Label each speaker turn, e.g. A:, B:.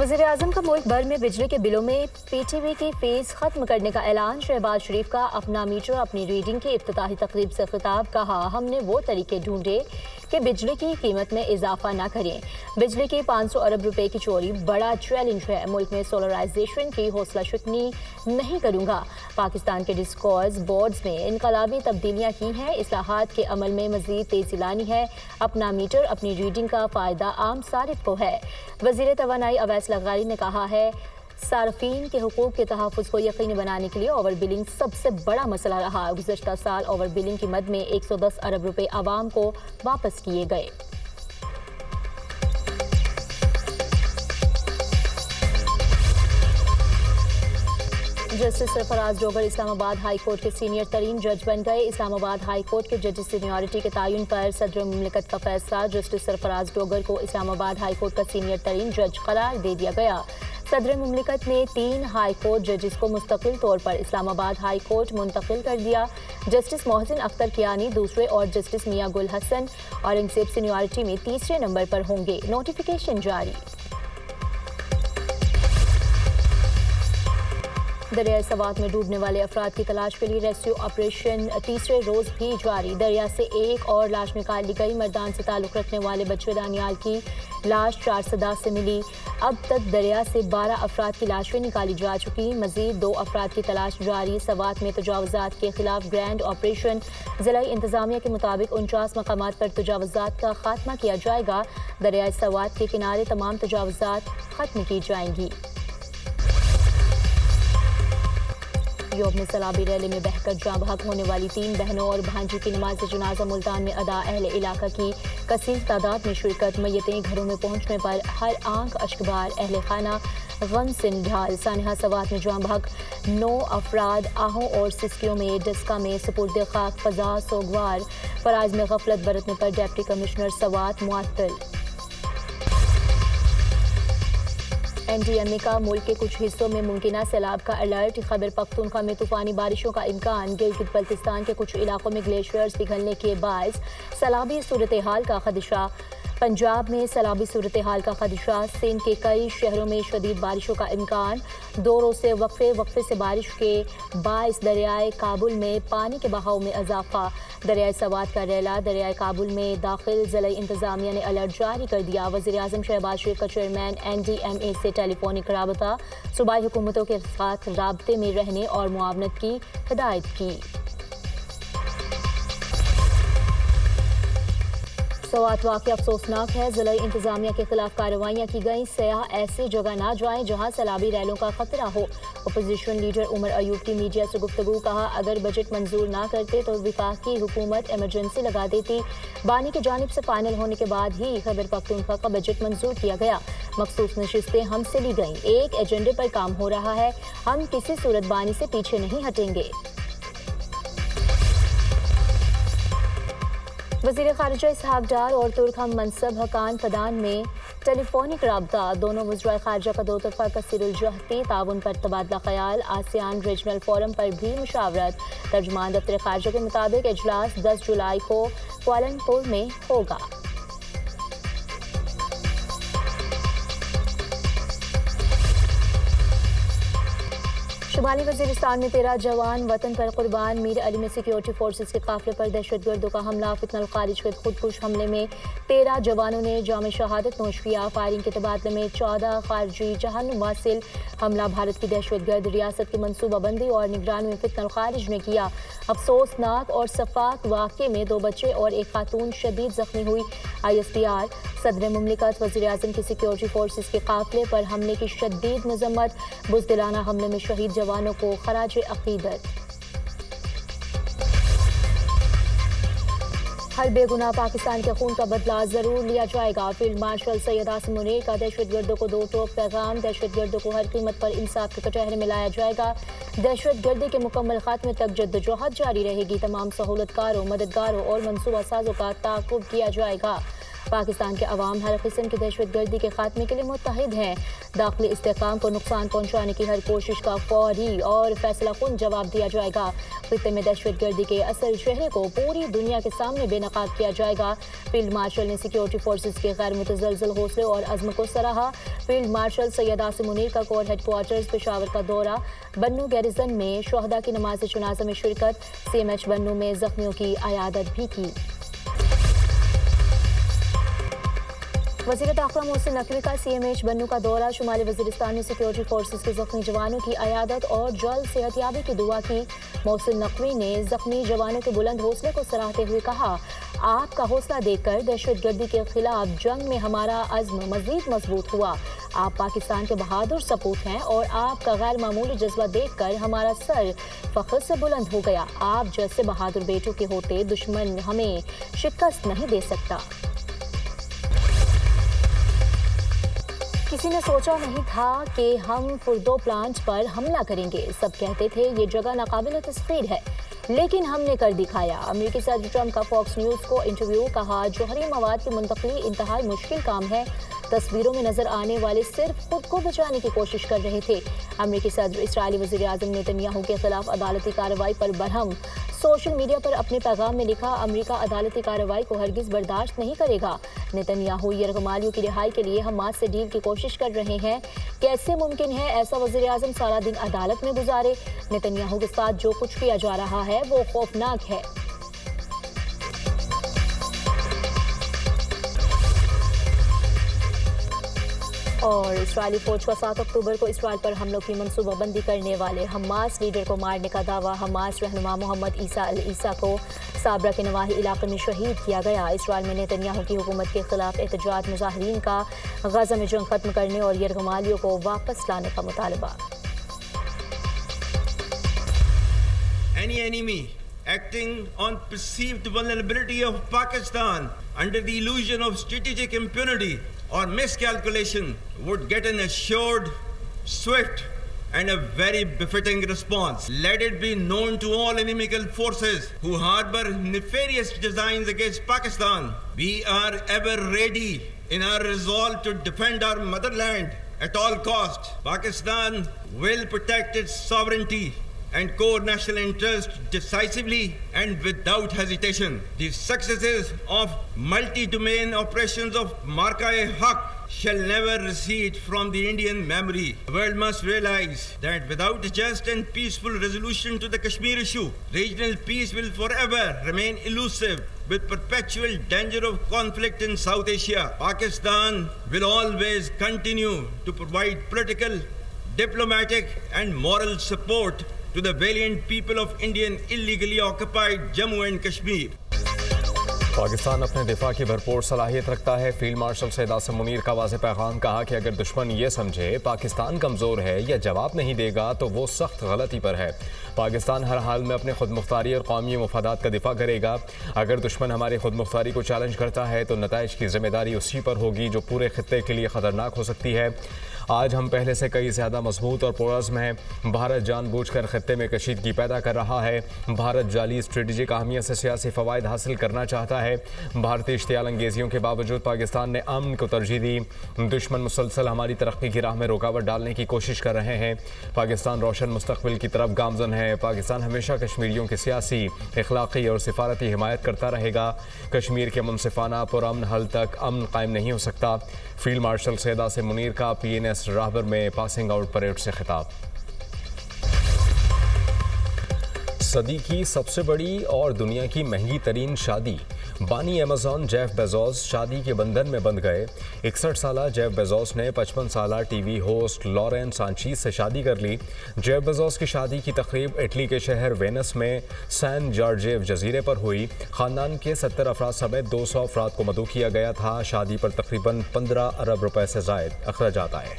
A: वज़ीर-ए-आज़म का मुल्क भर में बिजली के बिलों में पीटीवी की फीस खत्म करने का ऐलान। शहबाज शरीफ का अपना मीटर अपनी रीडिंग की इफ्तिताही तकरीब से खिताब। कहा, हमने वो तरीके ढूंढे कि बिजली की कीमत में इजाफा ना करें। बिजली की 500 अरब रुपए की चोरी बड़ा चैलेंज है। मुल्क में सोलराइजेशन की हौसला शिकनी नहीं करूंगा। पाकिस्तान के डिस्कॉर्स बोर्ड्स में इनकलाबी तब्दीलियां की हैं। इस्लाहात के अमल में मजीद तेजी लानी है। अपना मीटर अपनी रीडिंग का फ़ायदा आम सारिफ को है। वज़ीर तवानाई अवैस लगारी ने कहा है, सार्फिन के हुकूक के तहफ़्फ़ुज़ को यकीनी बनाने के लिए ओवर बिलिंग सबसे बड़ा मसला रहा। गुज़श्ता साल ओवर बिलिंग की मद में 110 अरब रुपए आवाम को वापस किए गए। Justice Sarfaraz Dogar Islamabad high court के सीनियर तरीन जज बन गए। इस्लामाबाद हाई कोर्ट के जज सीनियरिटी के तयन पर सदर मुमलिकत का फैसला। जस्टिस सरफराज डोगर को इस्लामाबाद हाई कोर्ट का सीनियर तरीन जज करार दे दिया गया। सदर मुमलिकत ने 3 हाई कोर्ट जजेस को मुस्तकिल तौर पर इस्लामाबाद हाई कोर्ट मुंतकिल कर दिया। जस्टिस मोहसिन अख्तर कियानी दूसरे और जस्टिस मियां गुल हसन औरंगजेब सीनियरिटी में तीसरे नंबर पर होंगे। नोटिफिकेशन जारी। दरियाए सवात में डूबने वाले अफराद की तलाश के लिए रेस्क्यू ऑपरेशन तीसरे रोज भी जारी। दरिया से एक और लाश निकाल ली गई। मर्दान से ताल्लुक रखने वाले बच्चे दानियाल की लाश 4 सदा से मिली। अब तक दरिया से 12 अफराद की लाशें निकाली जा चुकी। मजीद 2 अफराद की तलाश जारी। सवात में तजावुजात के खिलाफ ग्रैंड ऑपरेशन। जिला इंतजामिया के मुताबिक 49 मकामात पर तजावुजात का खात्मा किया जाएगा। दरियाए सवात के किनारे तमाम तजावुजात खत्म की जाएंगी। यूरोप में सलाबी रैली में बहकर जाँ बहक होने वाली 3 बहनों और भांजी की नमाज जनाजा मुल्तान में अदा। अहले इलाका की कसीर तादाद में शिरकत। मैयतें घरों में पहुंचने पर हर आंख अश्कबार। अहले खाना गम से निढाल। सानिहा सवात में जाँ बहक 9 अफराद आहों और सिस्कियों में डस्का में सुपुर्द खाक। फजा सोगवार। फराज में गफलत बरतने पर डिप्टी कमिश्नर सवात मुअत्तल। NDMA का मुल्क के कुछ हिस्सों में मुमकिना सैलाब का अलर्ट। खैबर पख्तूनख्वा में तूफानी बारिशों का इम्कान। गिलगित बल्तिस्तान के कुछ इलाकों में ग्लेशियर्स पिघलने के बायस सैलाबी सूरत हाल का खदशा। पंजाब में सैलाबी सूरत हाल का खदशा। सिंध के कई शहरों में शदीद बारिशों का इम्कान। 2 रोज से वक्फे से बारिश के बायस दरियाए काबुल में पानी के बहाव में इजाफा। दरियाए सवात का रेला दरियाए काबुल में दाखिल। जिला इंतजामिया ने अलर्ट जारी कर दिया। वज़ीर-ए-आज़म शहबाज शरीफ का चेयरमैन NDMA से टेलीफोनिक राबता। सूबाई हुकूमतों के साथ राबते में रहने और मुआवनत की हिदायत की। सवात वाक़या अफसोसनाक है। जिला इंतजामिया के खिलाफ कार्रवाइयाँ की गई। सयाह ऐसी जगह ना जाएं जहाँ सैलाबी रैलों का खतरा हो। अपोजिशन लीडर उमर अयूब की मीडिया से गुफ्तगू। कहा, अगर बजट मंजूर ना करते तो वफाकी हुकूमत इमरजेंसी लगा देती। बानी की जानिब से फाइनल होने के बाद ही खैबर पख्तूनख्वा का बजट मंजूर किया गया। मखसूस नशिस्तें हमसे ली गईं। एक एजेंडे पर काम हो रहा है। हम किसी सूरत बानी से पीछे नहीं हटेंगे। वज़ीर ख़ारिजा इसहाक डार और तुर्क हम मनसब हकान फदान में टेलीफोनिक राबता। दोनों वज़ीर ख़ारिजा का 2 तरफ़ा कसीरुल-जहती ताउन पर तबादला ख़याल। आसियान रीजनल फोरम पर भी मुशावरत। तर्जुमान दफ्तर ख़ारिजा के मुताबिक इजलास 10 जुलाई को कुआलालंपुर में होगा। शुमाली वज़ीरिस्तान में 13 जवान वतन पर कुर्बान। मीर अली में सिक्योरिटी फोर्सेस के काफिले पर दहशतगर्दों का हमला। फितनल खारिज के खुदकुश हमले में 13 जवानों ने जाम शहादत नोश किया। फायरिंग के तबादले में 14 खारजी जहन्नुम वासिल। हमला भारत की दहशतगर्द रियासत की मनसूबाबंदी और निगरानी में फितनल खारिज ने किया। अफसोसनाक और सफाक वाक़े में 2 बच्चे और एक खातून शदीद जख्मी हुई। ISPR सदर मुमलिकत वज़ीर-ए-आज़म की सिक्योरिटी फोर्सेस के काफिले पर हमले की शदीद मजम्मत। बुज़दिलाना हमले में शहीद जवानों को खराज अक़ीदत। हर बेगुनाह पाकिस्तान के खून का बदला जरूर लिया जाएगा। फील्ड मार्शल सैयद आसिम मुनीर का दहशतगर्दों को 2 टोक पैगाम। दहशतगर्दों को हर कीमत पर इंसाफ के कटहरे में लाया जाएगा। दहशतगर्दी के मुकम्मल खात्मे तक जद्दोजहद जारी रहेगी। तमाम सहूलतकारों, मददगारों और मनसूबा साजों का ताक़ुब किया जाएगा। पाकिस्तान के अवाम हर किस्म की दहशतगर्दी के खात्मे के लिए मुत्तहिद हैं। दाखिली इस्तेहकाम को नुकसान पहुँचाने की हर कोशिश का फौरी और फैसला कुन जवाब दिया जाएगा। खित्ते में दहशतगर्दी के असल चेहरे को पूरी दुनिया के सामने बेनकाब किया जाएगा। फील्ड मार्शल ने सिक्योरिटी फोर्सेज के गैर मुतज़लज़ल हौसले और अज़्म को सराहा। फील्ड मार्शल सैयद आसिम मुनीर का कोर हेडक्वार्टर्स पेशावर का दौरा। बन्नू गैरिजन में शोहदा की नमाज जनाजा में शिरकत। CMH बन्नू में जख्मियों की अयादत भी की। वज़ीर दाखिला मोहसिन नकवी का CMH बन्नू का दौरा। शुमाली वज़ीरिस्तान में सिक्योरिटी फोर्सेज के जख्मी जवानों की अयादत और जल्द सेहतयाबी की दुआ की। मोहसिन नकवी ने जख्मी जवानों के बुलंद हौसले को सराहते हुए कहा, आपका हौसला देखकर दहशतगर्दी के खिलाफ जंग में हमारा अज़्म मज़ीद मजबूत हुआ। आप पाकिस्तान के बहादुर सपूत हैं और आपका गैर मामूली जज्बा देखकर हमारा सर फख्र से बुलंद हो गया। आप जैसे बहादुर बेटों के होते दुश्मन हमें शिकस्त नहीं दे सकता। किसी ने सोचा नहीं था कि हम फुर्दो प्लांट पर हमला करेंगे। सब कहते थे ये जगह नाकाबिल तस्खीर है, लेकिन हमने कर दिखाया। अमेरिकी सदर ट्रंप का फॉक्स न्यूज़ को इंटरव्यू। कहा, जौहरी मवाद की मुंतकली इंतहाई मुश्किल काम है। तस्वीरों में नजर आने वाले सिर्फ खुद को बचाने की कोशिश कर रहे थे। अमेरिकी सदर इस्राएली वज़ीर आज़म नेतन्याहू के खिलाफ अदालती कार्रवाई पर बरहम। सोशल मीडिया पर अपने पैगाम में लिखा, अमेरिका अदालती कार्रवाई को हरगिज़ बर्दाश्त नहीं करेगा। नेतन्याहू यरगमालियों की रिहाई के लिए हमास से डील की कोशिश कर रहे हैं। कैसे मुमकिन है ऐसा वज़ीर आज़म सारा दिन अदालत में गुजारे? नेतन्याहू के साथ जो कुछ किया जा रहा है वो खौफनाक है। और इस्राएली फौज का 7 अक्टूबर को इसराइल पर हमलों की मनसूबाबंदी करने वाले हमास लीडर को मारने का दावा। हमास रहनुमा मोहम्मद ईसा अल ईसा को साबरा के नवाही इलाके में शहीद किया गया। इसराइल में नेतन्याहू की हुकूमत के खिलाफ एहतजाज। मुजाहिरीन का गजा में जंग खत्म करने और यरगमालियों को वापस लाने का मुतालबा।
B: Any enemy acting on perceived vulnerability of Pakistan under the illusion of strategic impunity or miscalculation would get an assured, swift and a very befitting response. Let it be known to all inimical forces who harbor nefarious designs against Pakistan, we are ever ready in our resolve to defend our motherland at all costs. Pakistan will protect its sovereignty and core national interest decisively and without hesitation. The successes of multi-domain operations of Marka-e-Haq shall never recede from the Indian memory. The world must realize that without a just and peaceful resolution to the Kashmir issue, regional peace will forever remain elusive with perpetual danger of conflict in South Asia. Pakistan will always continue to provide political, diplomatic and moral support to the valiant people of Indian illegally occupied Jammu and Kashmir.
C: Pakistan अपने दिफा की भरपूर सलाहियत रखता है। Field marshal Syed Asim Munir का वाज़ेह पैगाम। कहा कि अगर दुश्मन ये समझे पाकिस्तान कमज़ोर है या जवाब नहीं देगा तो वो सख्त गलती पर है। पाकिस्तान हर हाल में अपने खुद मुख्तारी और कौमी मफादात का दिफा करेगा। अगर दुश्मन हमारी खुद मुख्तारी को चैलेंज करता है तो नताइज की जिम्मेदारी उसी पर होगी जो पूरे खित्ते के लिए ख़तरनाक हो सकती है। आज हम पहले से कई ज़्यादा मजबूत और पुरज़्म हैं। भारत जानबूझकर खित्ते में कशीदगी पैदा कर रहा है। भारत जाली स्ट्रेटेजिक अहमियत से सियासी फ़वाइद हासिल करना चाहता है। भारतीय इश्तियाल अंगेजियों के बावजूद पाकिस्तान ने अमन को तरजीह दी। दुश्मन मुसलसल हमारी तरक्की की राह में रुकावट डालने की कोशिश कर रहे हैं। पाकिस्तान रोशन मुस्तकबिल की तरफ गामज़न है। पाकिस्तान हमेशा कश्मीरियों की सियासी, इखलाकी और सिफारती हिमायत करता रहेगा। कश्मीर के मुनसिफाना पुरअमन हल तक अमन कायम नहीं हो सकता। फील्ड मार्शल सैयद आसिम मुनीर का PNS राहबर में पासिंग आउट परेड से खिताब। सदी की सबसे बड़ी और दुनिया की महंगी तरीन शादी। बानी अमेज़न जेफ बेजोस शादी के बंधन में बंध गए। 61 साला जेफ बेजोस ने 55 साला TV होस्ट लॉरेन सांचीज से शादी कर ली। जेफ बेजोस की शादी की तकरीब इटली के शहर वेनिस में सैन जॉर्जेव जजीरे पर हुई। ख़ानदान के 70 अफराद समेत 200 अफराद को मदऊ किया गया था। शादी पर तकरीबन 15 अरब रुपए से ज़ायद अखराजात आए।